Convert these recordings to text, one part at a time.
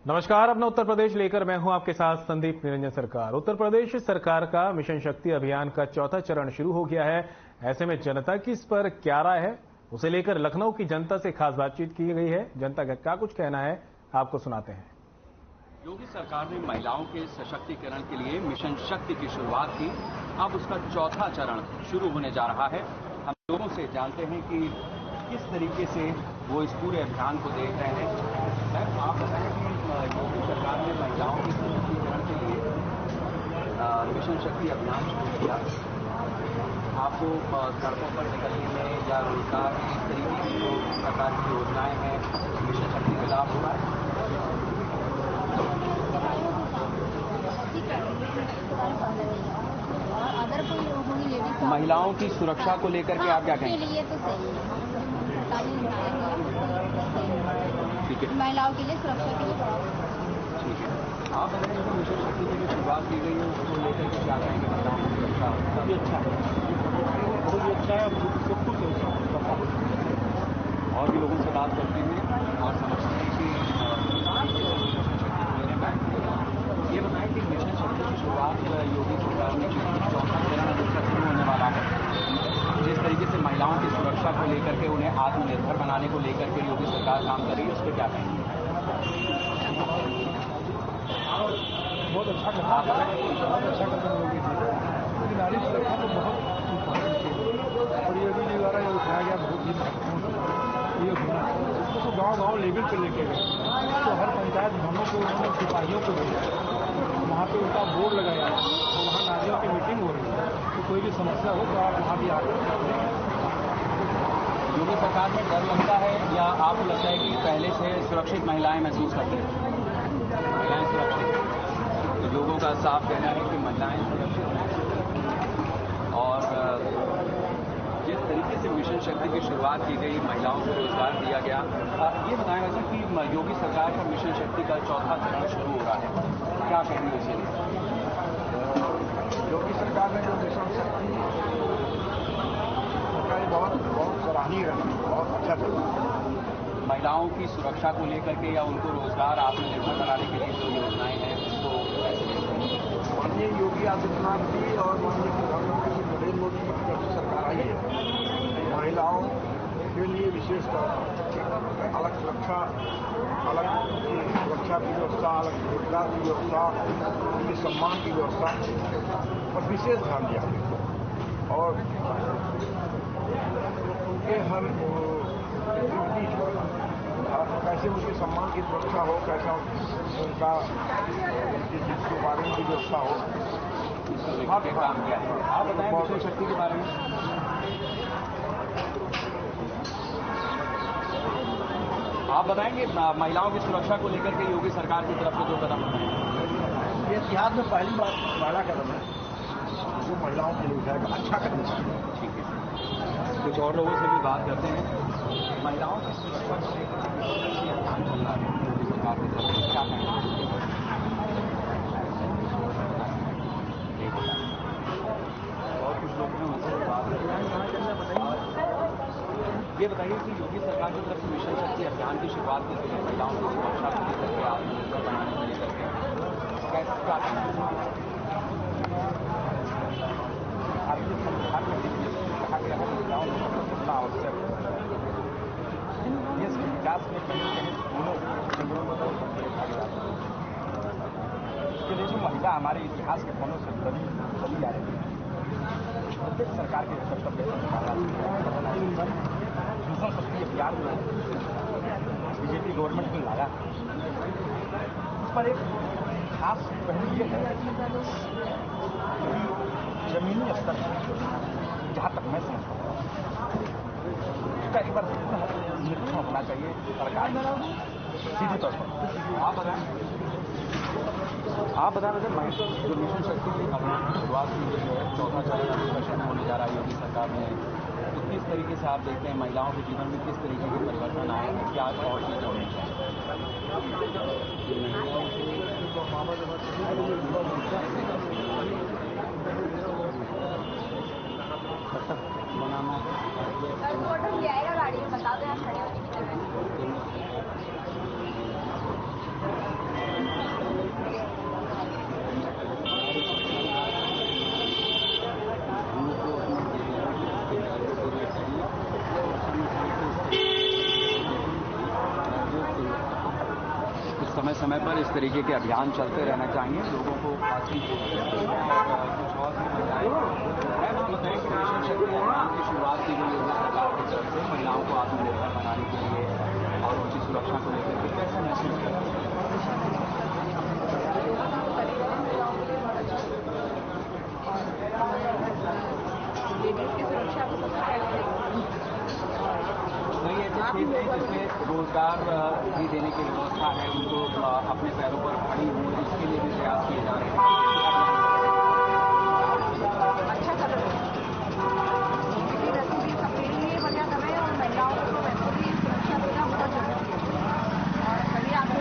नमस्कार, अपना उत्तर प्रदेश लेकर मैं हूं आपके साथ संदीप निरंजन सरकार। उत्तर प्रदेश सरकार का मिशन शक्ति अभियान का चौथा चरण शुरू हो गया है। ऐसे में जनता की इस पर क्या राय है, उसे लेकर लखनऊ की जनता से खास बातचीत की गई है। जनता का क्या कुछ कहना है, आपको सुनाते हैं। योगी सरकार ने महिलाओं के सशक्तिकरण के लिए मिशन शक्ति की शुरुआत की। अब उसका चौथा चरण शुरू होने जा रहा है। हम लोगों से जानते हैं कि किस तरीके से वो इस पूरे अभियान को देख रहे हैं। मैम, आप बताएं कि योगी सरकार ने महिलाओं के सशक्तिकरण के लिए मिशन शक्ति अभियान शुरू किया। आपको सड़कों पर निकलने में या रोजगार में इस तरीके की जो सरकार की योजनाएं हैं, मिशन शक्ति का लाभ हो रहा है? और अगर कोई होगी लेडीज महिलाओं की सुरक्षा को लेकर के आप क्या कहेंगे? लिए तो सही है, ठीक है, महिलाओं के लिए सुरक्षा के लिए ठीक है। आप बताएं कि मिशन शक्ति की जो शुरुआत की गई है उसको लेकर के क्या कहेंगे? महिलाओं की सुरक्षा काफी अच्छा है, बहुत ही अच्छा है, सब कुछ और भी लोगों से बात करते हैं और समझते हैं कि ये बताएं कि मिशन शक्ति की शुरुआत योगी सरकार ने की, चौथा चरण अब इसका शुरू होने वाला है। जिस तरीके से महिलाओं की सुरक्षा को लेकर के उन्हें आत्मनिर्भर बनाने को लेकर के योगी सरकार काम कर रही है, उस पर क्या कहेंगे? बहुत अच्छा कदम योगी जी, लेकिन नारी सुरक्षा तो बहुत इम्पोर्टेंट चीज और योगी जी द्वारा ये उठाया गया बहुत ही महत्वपूर्ण ये होना चाहिए। इसको तो गांव लेवल पर लेके गए, तो हर पंचायत भवनों को उन्होंने सिपाहियों को भेजा, वहाँ पे उनका बोर्ड लगाया, तो वहाँ नारियों की मीटिंग हो रही है, तो कोई भी समस्या हो तो आप वहाँ भी आकर योगी सरकार में डर लगता है या आपको लगता है कि पहले से सुरक्षित महिलाएं महसूस करती हैं? महिलाएं सुरक्षित, तो लोगों का साफ कहना है कि महिलाएं सुरक्षित हैं। और जिस तरीके से मिशन शक्ति की शुरुआत की गई, महिलाओं को रोजगार दिया गया, ये बताया था कि योगी सरकार का मिशन शक्ति का चौथा चरण शुरू हो रहा है, क्या कहेंगे इसे? योगी सरकार ने जो मिशन शक्ति बहुत सराहनीय है, बहुत अच्छा चला। महिलाओं की सुरक्षा को लेकर के या उनको रोजगार आत्मनिर्भर बनाने के लिए जो योजनाएं हैं उसको माननीय योगी आदित्यनाथ जी और माननीय प्रधानमंत्री श्री नरेंद्र मोदी जी की जब सरकार आई है, महिलाओं के लिए विशेष तौर पर अलग सुरक्षा, अलग सुरक्षा की व्यवस्था, अलग रोजगार की व्यवस्था, उनके सम्मान की व्यवस्था पर विशेष ध्यान दिया गया और उनके हर कैसे उनके सम्मान की सुरक्षा हो, कैसा उनका जिसके बारे में की व्यवस्था हो, आपके काम किया है। आप बताएं मिशन शक्ति के बारे में। आप बताएंगे महिलाओं की सुरक्षा को लेकर के योगी सरकार की तरफ से जो कदम उठाए? ये इतिहास में पहली बार पहला कदम है जो महिलाओं के लिए उठाएगा, अच्छा कदम है। ठीक है, कुछ और लोगों से भी बात करते हैं। महिलाओं की सुरक्षा को लेकर के अभियान चल रहा है योगी सरकार की तरफ से, क्या कहेंगे? और कुछ लोग हैं उनसे बात करते हैं। ये बताइए कि योगी सरकार की तरफ से मिशन शक्ति अभियान की शुरुआत की गई, महिलाओं की सुरक्षा को लेकर के, आत्मनिर्भर बनाने को लेकर के, कैसे क्या कहेंगे? भारतीय संविधान में कहा गया है महिलाओं को होना आवश्यक है। देश के विकास में कहीं न कहीं दोनों केंद्रों में भागीदार है। इसके लिए जो महिला हमारे इतिहास के कोनों से चली आ रही है, प्रत्येक सरकार के कर्तव्य मिशन शक्ति अभियान में बीजेपी गवर्नमेंट ने लाया। इस पर एक खास पहलू ये है कि जमीनी स्तर पर, जहाँ तक मैं समझता हूँ, उसका एक बार निरीक्षण होना चाहिए सरकार सीधे तौर पर। आप बता रहे थे जो मिशन शक्ति की अभियान की शुरुआत की गई है, चौथा चरण अभी शुरू होने जा रहा है योगी सरकार में, तो किस तरीके से आप देखते हैं महिलाओं के जीवन में किस तरीके के परिवर्तन आए हैं, क्या और चीजें होनी चाहिए? आएगा गाड़ी में, बता दो यहाँ खड़े होने की जगह। समय पर इस तरीके के अभियान चलते रहना चाहिए। लोगों को खांसी और कुछ और भी महिलाएं बताएं कि मिशन शक्ति अभियान की शुरुआत की गई है सरकार की तरफ से महिलाओं को आत्मनिर्भर बनाने के लिए और उनकी सुरक्षा को लेकर के कैसे महसूस करते हैं? लेडीज की सुरक्षा को सबसे पहले कई ऐसे क्षेत्र हैं जिसमें रोजगार भी देने की व्यवस्था है, उनको अपने पैरों पर खड़ी हो इसके लिए भी प्रयास किए जा रहे हैं। अच्छा कदम है। किसी व्यक्ति सबके लिए बढ़िया कर रहे हैं और महिलाओं को वैसे भी सुरक्षा देना बहुत जरूरी है और सभी आपको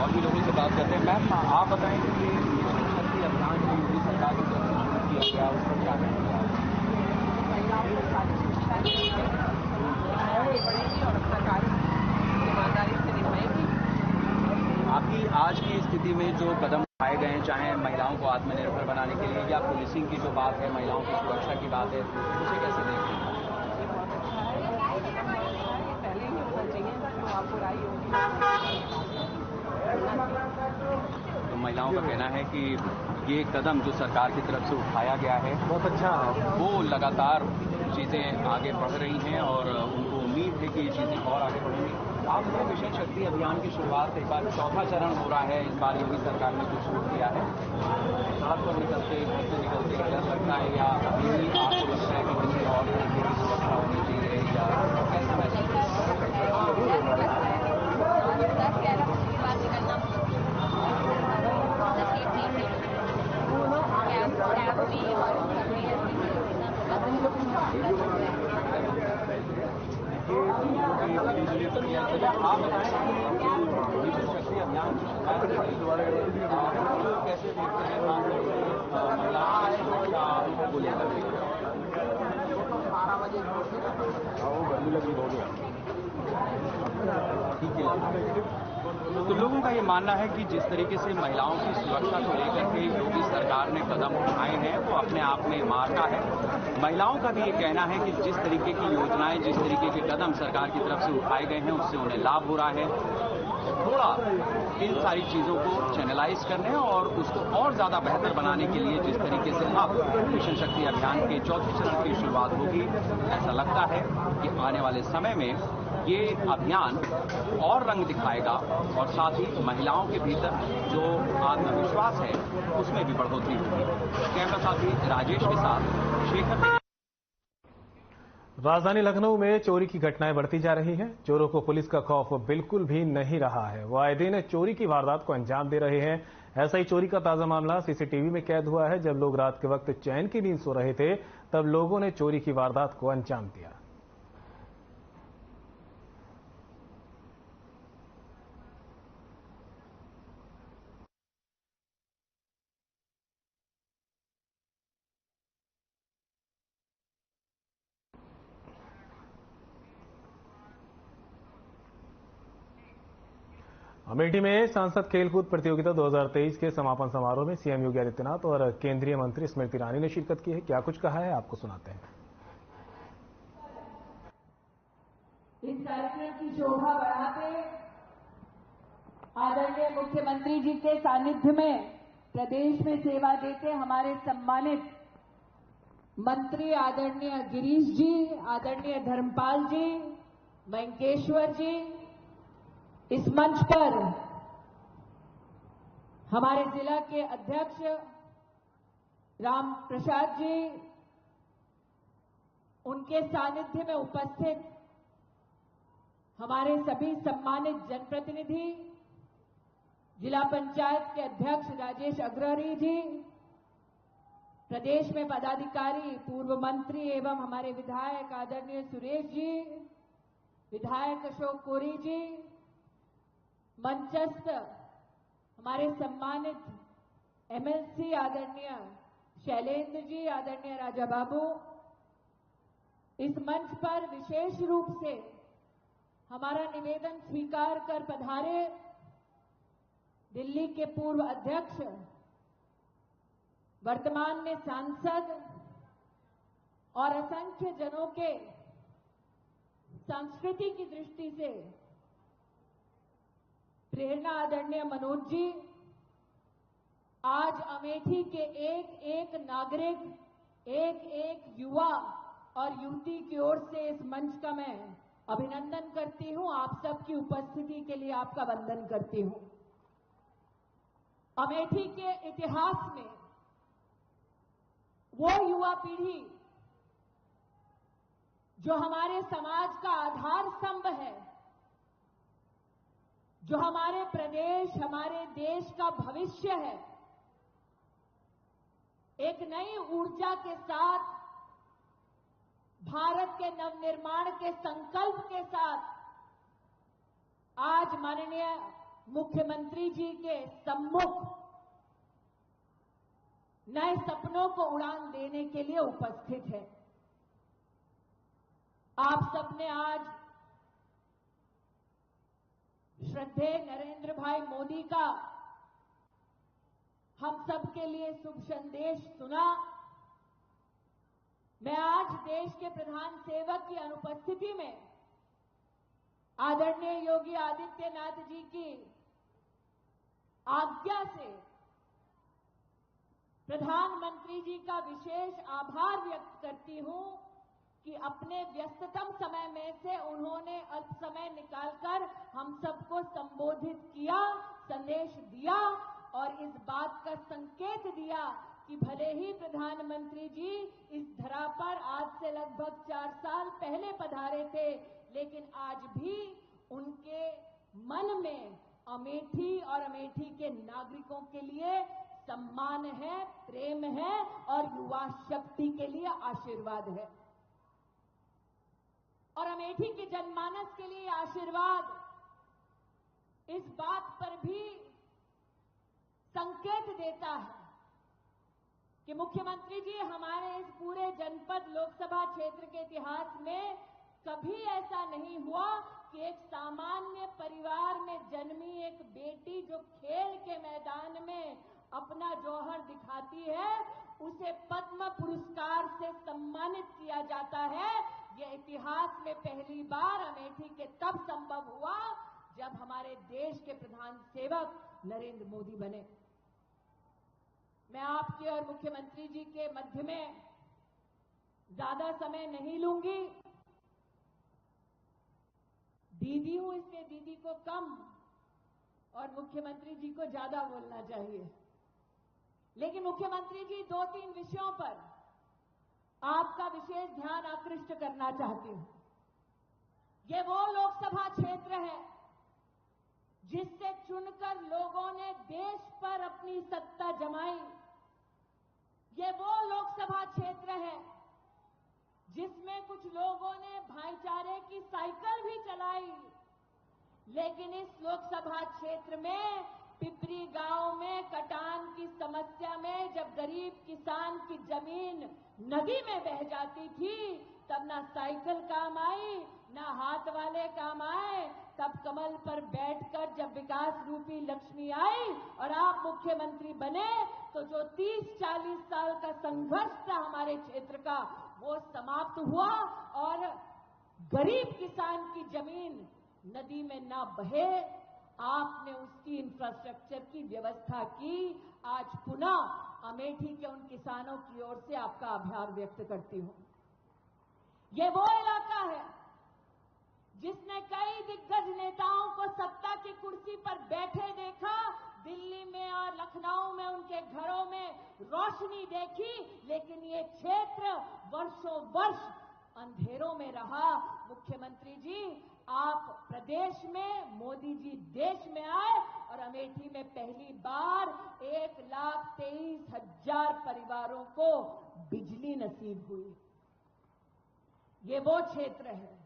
और भी लोगों से बात करते हैं। मैम आप बताएं कि ये मिशन शक्ति अभियान जो योगी सरकार की तरफ से शुरू किया गया उस पर क्या कहेंगे? महिलाओं को सारी सुरक्षा आगे बढ़ेगी और सरकार ईमानदारी से निभाएगी। आपकी आज की स्थिति में जो कदम उठाए गए हैं, चाहे महिलाओं को आत्मनिर्भर बनाने के लिए या पुलिसिंग की जो बात है, महिलाओं की सुरक्षा की बात है, उसे कैसे देखते हैं? पहले ही होना चाहिए तो आपको राय होगी। तो महिलाओं का कहना है कि ये कदम जो सरकार की तरफ से उठाया गया है बहुत अच्छा है, वो लगातार चीज़ें आगे बढ़ रही हैं और उनको उम्मीद है कि ये चीज़ें और आगे बढ़ेंगी। आपने मिशन शक्ति अभियान की शुरुआत एक बार चौथा चरण हो रहा है, इस बार योगी सरकार ने कुछ शुरू किया है। सड़क पर निकलते घर से निकलते डर लगता है या अभी भी आपको लगता है कि किसी और तरीके की सुरक्षा होनी चाहिए या कैसा महसूस? 10-11 बजे के बाद निकलना आप बताएं मिशन शक्ति अभियान की शुरुआत कैसे देखते हैं महिलाओं की सुरक्षा को लेकर? गर्मी लगी हो गया। तो लोगों का ये मानना है कि जिस तरीके से महिलाओं की सुरक्षा को लेकर के योगी सरकार ने कदम उठाए हैं वो अपने आप में मार्का है। महिलाओं का भी ये कहना है कि जिस तरीके की योजनाएं, जिस तरीके के कदम सरकार की तरफ से उठाए गए हैं उससे उन्हें लाभ हो रहा है। थोड़ा इन सारी चीजों को चैनलाइज करने और उसको और ज्यादा बेहतर बनाने के लिए जिस तरीके से अब मिशन शक्ति अभियान के चौथे चरण की शुरुआत होगी, ऐसा लगता है कि आने वाले समय में ये अभियान और रंग दिखाएगा और साथ ही महिलाओं के भीतर जो आत्मविश्वास है उसमें भी बढ़ोतरी होगी। कैमरा साथी राजेश के साथ शेखर। राजधानी लखनऊ में चोरी की घटनाएं बढ़ती जा रही हैं। चोरों को पुलिस का खौफ बिल्कुल भी नहीं रहा है। वो आए दिन चोरी की वारदात को अंजाम दे रहे हैं। ऐसा ही चोरी का ताजा मामला सीसीटीवी में कैद हुआ है। जब लोग रात के वक्त चैन की नींद सो रहे थे तब लोगों ने चोरी की वारदात को अंजाम दिया। अमेठी में सांसद खेलकूद प्रतियोगिता 2023 के समापन समारोह में सीएम योगी आदित्यनाथ और केंद्रीय मंत्री स्मृति ईरानी ने शिरकत की है। क्या कुछ कहा है आपको सुनाते हैं। इस कार्यक्रम की शोभा बढ़ाते आदरणीय मुख्यमंत्री जी के सानिध्य में प्रदेश में सेवा देते हमारे सम्मानित मंत्री आदरणीय गिरीश जी, आदरणीय धर्मपाल जी, वेंकेश्वर जी, इस मंच पर हमारे जिला के अध्यक्ष राम प्रसाद जी, उनके सानिध्य में उपस्थित हमारे सभी सम्मानित जनप्रतिनिधि, जिला पंचायत के अध्यक्ष राजेश अग्रहरी जी, प्रदेश में पदाधिकारी, पूर्व मंत्री एवं हमारे विधायक आदरणीय सुरेश जी, विधायक अशोक कोरी जी, मंचस्थ हमारे सम्मानित एमएलसी आदरणीय शैलेंद्र जी, आदरणीय राजा बाबू, इस मंच पर विशेष रूप से हमारा निवेदन स्वीकार कर पधारे दिल्ली के पूर्व अध्यक्ष, वर्तमान में सांसद और असंख्य जनों के संस्कृति की दृष्टि से प्रेरणा आदरणीय मनोज जी, आज अमेठी के एक एक नागरिक, एक एक युवा और युवती की ओर से इस मंच का मैं अभिनंदन करती हूं। आप सबकी उपस्थिति के लिए आपका वंदन करती हूं। अमेठी के इतिहास में वो युवा पीढ़ी जो हमारे समाज का आधार स्तंभ है, जो हमारे प्रदेश, हमारे देश का भविष्य है, एक नई ऊर्जा के साथ, भारत के नवनिर्माण के संकल्प के साथ आज माननीय मुख्यमंत्री जी के सम्मुख नए सपनों को उड़ान देने के लिए उपस्थित है। आप सबने आज श्रद्धेय नरेंद्र भाई मोदी का हम सबके लिए शुभ संदेश सुना। मैं आज देश के प्रधान सेवक की अनुपस्थिति में आदरणीय योगी आदित्यनाथ जी की आज्ञा से प्रधानमंत्री जी का विशेष आभार व्यक्त करती हूं कि अपने व्यस्ततम समय में से उन्होंने अल्प समय निकालकर हम सबको संबोधित किया, संदेश दिया और इस बात का संकेत दिया कि भले ही प्रधानमंत्री जी इस धरा पर आज से लगभग 4 साल पहले पधारे थे, लेकिन आज भी उनके मन में अमेठी और अमेठी के नागरिकों के लिए सम्मान है, प्रेम है और युवा शक्ति के लिए आशीर्वाद है। और अमेठी के जनमानस के लिए आशीर्वाद इस बात पर भी संकेत देता है कि मुख्यमंत्री जी, हमारे इस पूरे जनपद लोकसभा क्षेत्र के इतिहास में कभी ऐसा नहीं हुआ कि एक सामान्य परिवार में जन्मी एक बेटी जो खेल के मैदान में अपना जौहर दिखाती है, उसे पद्म पुरस्कार से सम्मानित किया जाता है। यह इतिहास में पहली बार अमेठी के तब संभव हुआ जब हमारे देश के प्रधान सेवक नरेंद्र मोदी बने। मैं आपके और मुख्यमंत्री जी के मध्य में ज्यादा समय नहीं लूंगी। दीदी हूं, इसलिए दीदी को कम और मुख्यमंत्री जी को ज्यादा बोलना चाहिए। लेकिन मुख्यमंत्री जी, 2-3 विषयों पर आपका विशेष ध्यान आकृष्ट करना चाहती हूं। ये वो लोकसभा क्षेत्र है जिससे चुनकर लोगों ने देश पर अपनी सत्ता जमाई। ये वो लोकसभा क्षेत्र है जिसमें कुछ लोगों ने भाईचारे की साइकिल भी चलाई। लेकिन इस लोकसभा क्षेत्र में पिपरी गांव में कटान की समस्या में जब गरीब किसान की जमीन नदी में बह जाती थी, तब ना साइकिल काम आई, ना हाथ वाले काम आए। तब कमल पर बैठकर जब विकास रूपी लक्ष्मी आई और आप मुख्यमंत्री बने, तो जो 30-40 साल का संघर्ष था हमारे क्षेत्र का, वो समाप्त हुआ और गरीब किसान की जमीन नदी में ना बहे, आपने उसकी इंफ्रास्ट्रक्चर की व्यवस्था की। आज पुनः अमेठी के उन किसानों की ओर से आपका आभार व्यक्त करती हूं। ये वो इलाका है जिसने कई दिग्गज नेताओं को सत्ता की कुर्सी पर बैठे देखा, दिल्ली में और लखनऊ में उनके घरों में रोशनी देखी, लेकिन ये क्षेत्र वर्षों वर्ष अंधेरों में रहा। मुख्यमंत्री जी, आप प्रदेश में, मोदी जी देश में आए और अमेठी में पहली बार 1,23,000 परिवारों को बिजली नसीब हुई। ये वो क्षेत्र है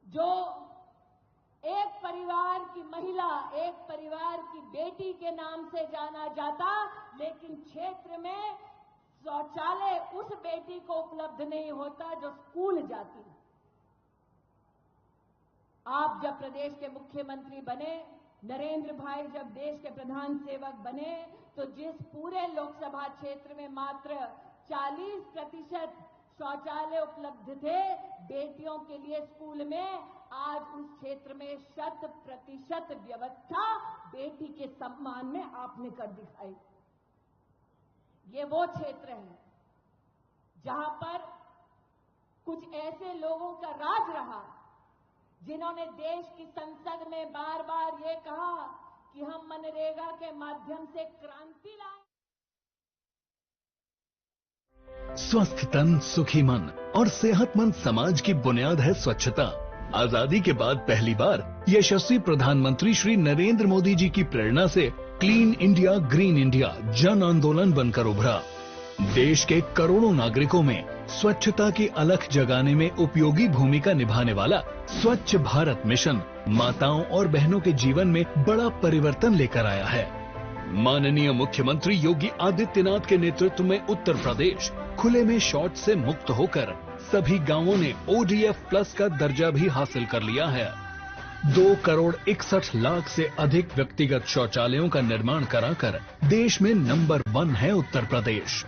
जो एक परिवार की महिला, एक परिवार की बेटी के नाम से जाना जाता, लेकिन क्षेत्र में शौचालय उस बेटी को उपलब्ध नहीं होता जो स्कूल जाती। आप जब प्रदेश के मुख्यमंत्री बने, नरेंद्र भाई जब देश के प्रधान सेवक बने, तो जिस पूरे लोकसभा क्षेत्र में मात्र 40% शौचालय उपलब्ध थे बेटियों के लिए स्कूल में, आज उस क्षेत्र में 100% व्यवस्था बेटी के सम्मान में आपने कर दिखाई। ये वो क्षेत्र है जहां पर कुछ ऐसे लोगों का राज रहा जिन्होंने देश की संसद में बार बार ये कहा कि हम मनरेगा के माध्यम से क्रांति लाए। स्वस्थ तन, सुखी मन और सेहतमंद समाज की बुनियाद है स्वच्छता। आजादी के बाद पहली बार यशस्वी प्रधानमंत्री श्री नरेंद्र मोदी जी की प्रेरणा से क्लीन इंडिया, ग्रीन इंडिया जन आंदोलन बनकर उभरा। देश के करोड़ों नागरिकों में स्वच्छता की अलख जगाने में उपयोगी भूमिका निभाने वाला स्वच्छ भारत मिशन माताओं और बहनों के जीवन में बड़ा परिवर्तन लेकर आया है। माननीय मुख्यमंत्री योगी आदित्यनाथ के नेतृत्व में उत्तर प्रदेश खुले में शौच से मुक्त होकर सभी गांवों ने ODF प्लस का दर्जा भी हासिल कर लिया है। 2,61,00,000 से अधिक व्यक्तिगत शौचालयों का निर्माण कराकर देश में नंबर 1 है उत्तर प्रदेश।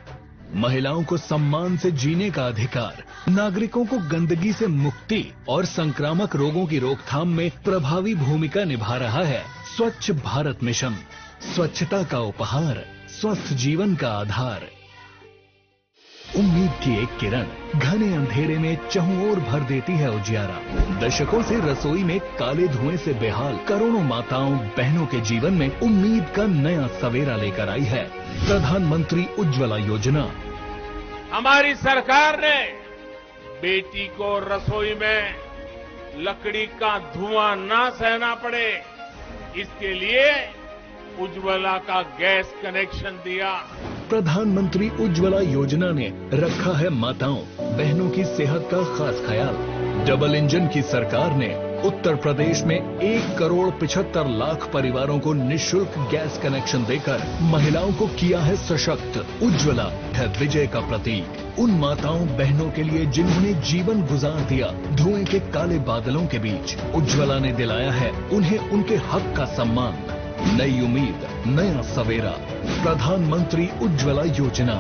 महिलाओं को सम्मान से जीने का अधिकार, नागरिकों को गंदगी से मुक्ति और संक्रामक रोगों की रोकथाम में प्रभावी भूमिका निभा रहा है स्वच्छ भारत मिशन। स्वच्छता का उपहार, स्वस्थ जीवन का आधार। उम्मीद की एक किरण घने अंधेरे में चहुं ओर भर देती है उजियारा। दशकों से रसोई में काले धुएं से बेहाल करोड़ों माताओं बहनों के जीवन में उम्मीद का नया सवेरा लेकर आई है प्रधानमंत्री उज्ज्वला योजना। हमारी सरकार ने बेटी को रसोई में लकड़ी का धुआं ना सहना पड़े, इसके लिए उज्ज्वला का गैस कनेक्शन दिया। प्रधानमंत्री उज्ज्वला योजना ने रखा है माताओं बहनों की सेहत का खास ख्याल। डबल इंजन की सरकार ने उत्तर प्रदेश में 1,75,00,000 परिवारों को निःशुल्क गैस कनेक्शन देकर महिलाओं को किया है सशक्त। उज्ज्वला है विजय का प्रतीक उन माताओं बहनों के लिए जिन्होंने जीवन गुजार दिया धुएं के काले बादलों के बीच। उज्ज्वला ने दिलाया है उन्हें उनके हक का सम्मान। नई उम्मीद, नया सवेरा, प्रधानमंत्री उज्ज्वला योजना।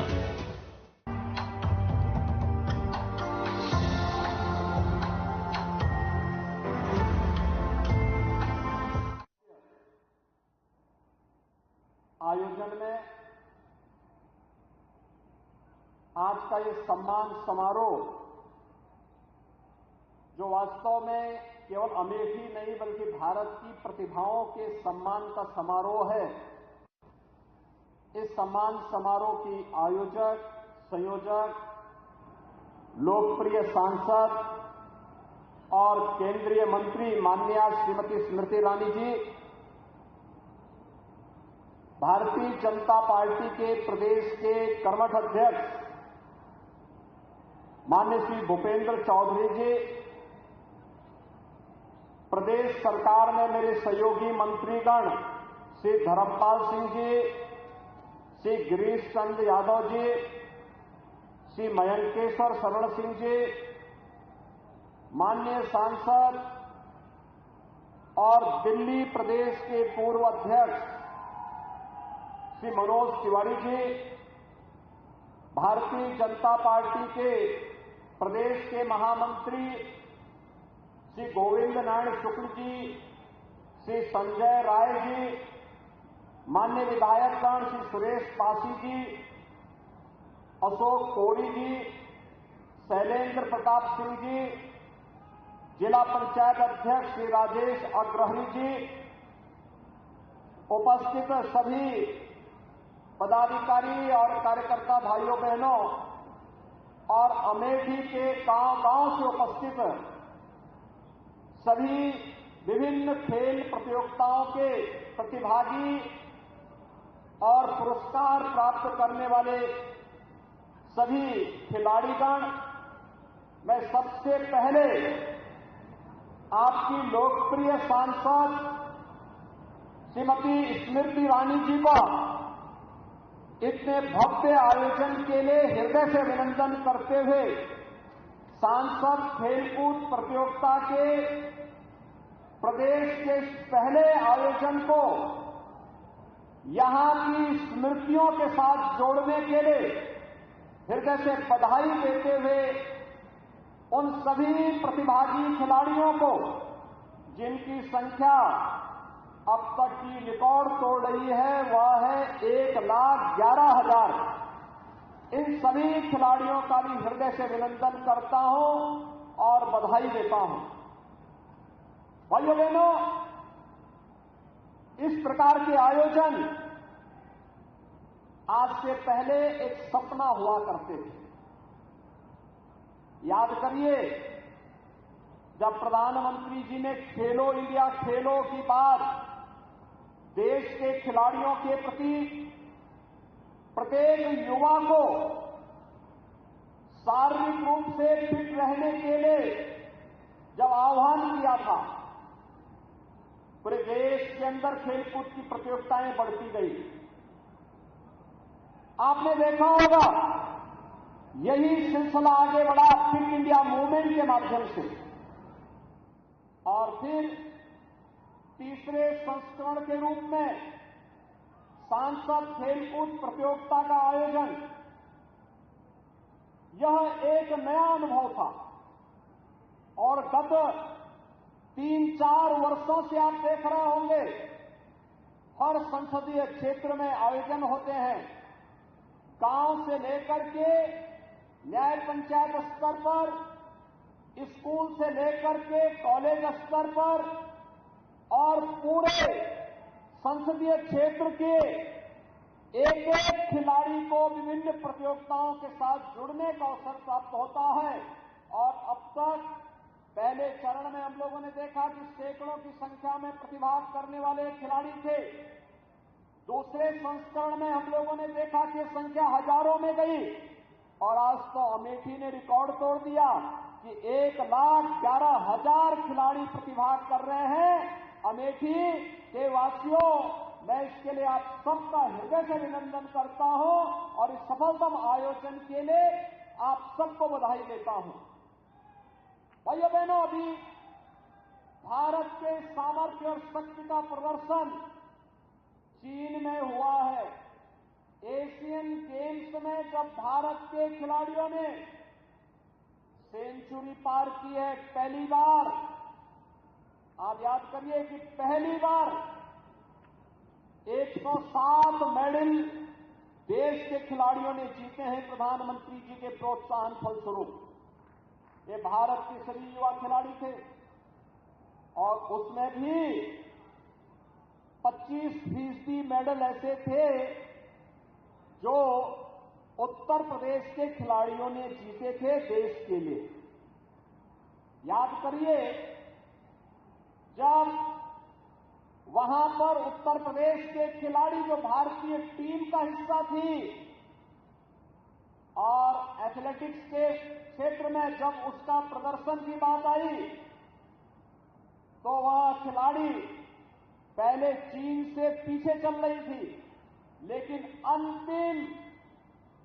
आयोजन में आज का ये सम्मान समारोह जो वास्तव में केवल अमेठी नहीं बल्कि भारत की प्रतिभाओं के सम्मान का समारोह है। इस सम्मान समारोह की आयोजक, संयोजक, लोकप्रिय सांसद और केंद्रीय मंत्री माननीय श्रीमती स्मृति ईरानी जी, भारतीय जनता पार्टी के प्रदेश के कर्मठ अध्यक्ष माननीय श्री भूपेंद्र चौधरी जी, प्रदेश सरकार में मेरे सहयोगी मंत्रीगण श्री धर्मपाल सिंह जी, श्री गिरीश चंद्र यादव जी, श्री मयंकेश्वर शरण सिंह जी, माननीय सांसद और दिल्ली प्रदेश के पूर्व अध्यक्ष श्री मनोज तिवारी जी, भारतीय जनता पार्टी के प्रदेश के महामंत्री श्री गोविंद नारायण शुक्ल जी, श्री संजय राय जी, माननीय विधायकगण श्री सुरेश पासी जी, अशोक कोरी जी, शैलेंद्र प्रताप सिंह जी, जिला पंचायत अध्यक्ष श्री राजेश अग्रहरी जी, उपस्थित सभी पदाधिकारी और कार्यकर्ता भाइयों बहनों और अमेठी के गांव-गांव से उपस्थित सभी विभिन्न खेल प्रतियोगिताओं के प्रतिभागी और पुरस्कार प्राप्त करने वाले सभी खिलाड़ीगण, मैं सबसे पहले आपकी लोकप्रिय सांसद श्रीमती स्मृति ईरानी जी को इतने भव्य आयोजन के लिए हृदय से अभिनंदन करते हुए सांसद खेलकूद प्रतियोगिता के प्रदेश के पहले आयोजन को यहां की स्मृतियों के साथ जोड़ने के लिए हृदय से बधाई देते हुए उन सभी प्रतिभागी खिलाड़ियों को जिनकी संख्या अब तक की रिकॉर्ड तोड़ रही है, वह है 1,11,000। इन सभी खिलाड़ियों का भी हृदय से अभिनंदन करता हूं और बधाई देता हूं। भाइयों बहनों, इस प्रकार के आयोजन आज से पहले एक सपना हुआ करते थे। याद करिए, जब प्रधानमंत्री जी ने खेलो इंडिया खेलों की बात देश के खिलाड़ियों के प्रति प्रत्येक युवा को शारीरिक रूप से फिट रहने के लिए जब आह्वान किया था, पूरे देश के अंदर खेलकूद की प्रतियोगिताएं बढ़ती गई। आपने देखा होगा, यही सिलसिला आगे बढ़ा फिट इंडिया मूवमेंट के माध्यम से, और फिर तीसरे संस्करण के रूप में सांसद खेलकूद प्रतियोगिता का आयोजन। यह एक नया अनुभव था और गत 3-4 वर्षों से आप देख रहे होंगे, हर संसदीय क्षेत्र में आयोजन होते हैं। गांव से लेकर के न्याय पंचायत स्तर पर, स्कूल से लेकर के कॉलेज स्तर पर, और पूरे संसदीय क्षेत्र के एक एक खिलाड़ी को विभिन्न प्रतियोगिताओं के साथ जुड़ने का अवसर प्राप्त होता है। और अब तक पहले चरण में हम लोगों ने देखा कि सैकड़ों की संख्या में प्रतिभाग करने वाले खिलाड़ी थे। दूसरे संस्करण में हम लोगों ने देखा कि संख्या हजारों में गई, और आज तो अमेठी ने रिकॉर्ड तोड़ दिया कि 1,11,000 खिलाड़ी प्रतिभाग कर रहे हैं। अमेठी के वासियों, मैं इसके लिए आप सबका हृदय से अभिनंदन करता हूं और इस सफलतम आयोजन के लिए आप सबको बधाई देता हूं। भाइयों बहनों, अभी भारत के सामर्थ्य और शक्ति का प्रदर्शन चीन में हुआ है। एशियन गेम्स में जब भारत के खिलाड़ियों ने सेंचुरी पार की है, पहली बार, आप याद करिए कि पहली बार 107 मेडल देश के खिलाड़ियों ने जीते हैं प्रधानमंत्री जी के प्रोत्साहन फलस्वरूप। ये भारत के सभी युवा खिलाड़ी थे, और उसमें भी 25% मेडल ऐसे थे जो उत्तर प्रदेश के खिलाड़ियों ने जीते थे देश के लिए। याद करिए, जब वहां पर उत्तर प्रदेश के खिलाड़ी जो भारतीय टीम का हिस्सा थी, और एथलेटिक्स के क्षेत्र में जब उसका प्रदर्शन की बात आई, तो वह खिलाड़ी पहले चीन से पीछे चल रही थी, लेकिन अंतिम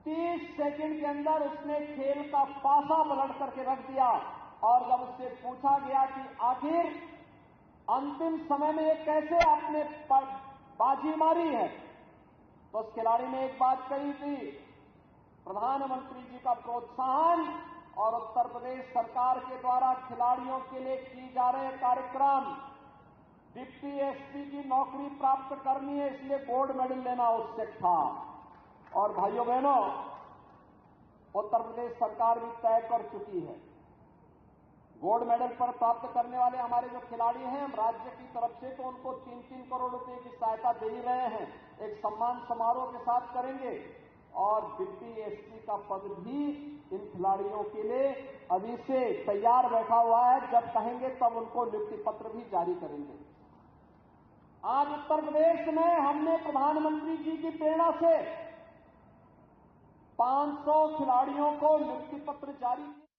30 सेकंड के अंदर उसने खेल का पासा पलट करके रख दिया। और जब उससे पूछा गया कि आखिर अंतिम समय में ये कैसे आपने बाजी मारी है, तो उस खिलाड़ी ने एक बात कही थी, प्रधानमंत्री जी का प्रोत्साहन और उत्तर प्रदेश सरकार के द्वारा खिलाड़ियों के लिए किए जा रहे कार्यक्रम, डिप्टी एसपी की नौकरी प्राप्त करनी है, इसलिए गोल्ड मेडल लेना आवश्यक था। और भाइयों बहनों, उत्तर प्रदेश सरकार भी तय कर चुकी है। गोल्ड मेडल पर प्राप्त करने वाले हमारे जो खिलाड़ी हैं, हम राज्य की तरफ से तो उनको 3-3 करोड़ रुपए की सहायता दे ही रहे हैं। एक सम्मान समारोह के साथ करेंगे, और डिप्टी एसपी का पद भी इन खिलाड़ियों के लिए अभी से तैयार बैठा हुआ है। जब कहेंगे तब उनको नियुक्ति पत्र भी जारी करेंगे। आज उत्तर प्रदेश में हमने प्रधानमंत्री जी की प्रेरणा से 500 खिलाड़ियों को नियुक्ति पत्र जारी किया।